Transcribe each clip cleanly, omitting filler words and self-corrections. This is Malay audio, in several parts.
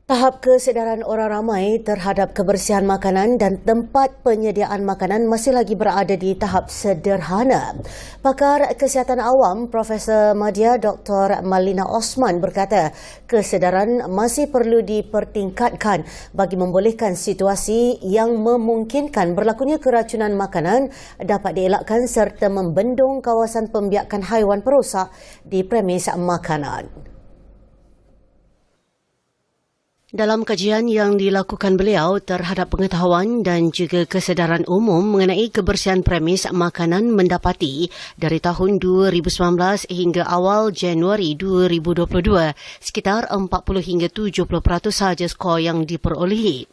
Tahap kesedaran orang ramai terhadap kebersihan makanan dan tempat penyediaan makanan masih lagi berada di tahap sederhana. Pakar Kesihatan Awam Profesor Madya Dr. Malina Osman berkata, kesedaran masih perlu dipertingkatkan bagi membolehkan situasi yang memungkinkan berlakunya keracunan makanan dapat dielakkan serta membendung kawasan pembiakan haiwan perosak di premis makanan. Dalam kajian yang dilakukan beliau terhadap pengetahuan dan juga kesedaran umum mengenai kebersihan premis makanan mendapati dari tahun 2019 hingga awal Januari 2022, sekitar 40 hingga 70% sahaja skor yang diperolehi.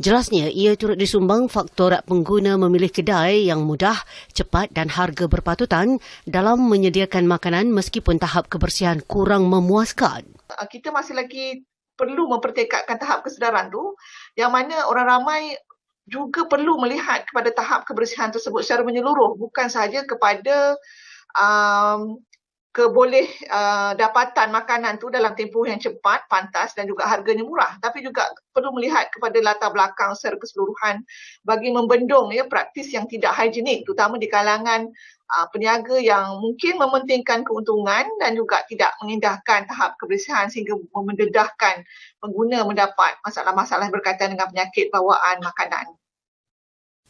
Jelasnya, ia turut disumbang faktor pengguna memilih kedai yang mudah, cepat dan harga berpatutan dalam menyediakan makanan meskipun tahap kebersihan kurang memuaskan. Kita masih lagi perlu mempertekadkan tahap kesedaran tu, yang mana orang ramai juga perlu melihat kepada tahap kebersihan tersebut secara menyeluruh, bukan sahaja kepada dapatan makanan tu dalam tempoh yang cepat, pantas dan juga harganya murah, tapi juga perlu melihat kepada latar belakang secara keseluruhan bagi membendung praktis yang tidak higienik, terutama di kalangan peniaga yang mungkin mementingkan keuntungan dan juga tidak mengindahkan tahap kebersihan sehingga mendedahkan pengguna mendapat masalah-masalah berkaitan dengan penyakit bawaan makanan.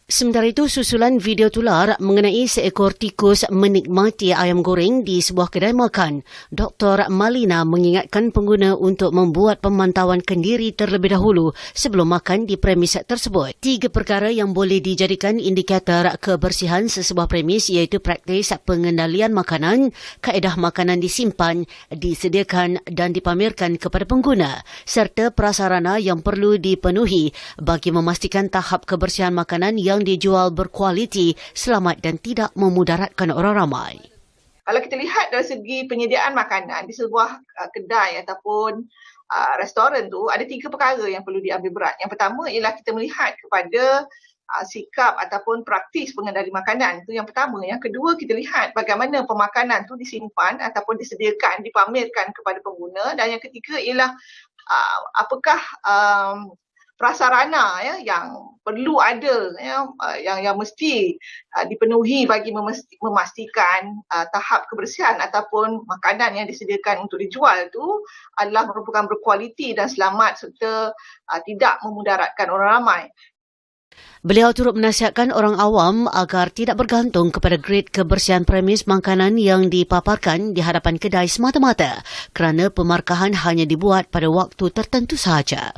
Sementara itu, susulan video tular mengenai seekor tikus menikmati ayam goreng di sebuah kedai makan. Dr. Malina mengingatkan pengguna untuk membuat pemantauan kendiri terlebih dahulu sebelum makan di premis tersebut. 3 perkara yang boleh dijadikan indikator kebersihan sesebuah premis iaitu praktis pengendalian makanan, kaedah makanan disimpan, disediakan dan dipamerkan kepada pengguna, serta prasarana yang perlu dipenuhi bagi memastikan tahap kebersihan makanan yang dijual berkualiti, selamat dan tidak memudaratkan orang ramai. Kalau kita lihat dari segi penyediaan makanan di sebuah kedai ataupun restoran tu, ada 3 perkara yang perlu diambil berat. Yang pertama ialah kita melihat kepada sikap ataupun praktis pengendali makanan. Itu yang pertama. Yang kedua, kita lihat bagaimana pemakanan tu disimpan ataupun disediakan, dipamerkan kepada pengguna. Dan yang ketiga ialah apakah prasarana yang perlu ada yang mesti dipenuhi bagi memastikan tahap kebersihan ataupun makanan yang disediakan untuk dijual itu adalah merupakan berkualiti dan selamat serta tidak memudaratkan orang ramai. Beliau turut menasihatkan orang awam agar tidak bergantung kepada grade kebersihan premis makanan yang dipaparkan di hadapan kedai semata-mata kerana pemarkahan hanya dibuat pada waktu tertentu sahaja.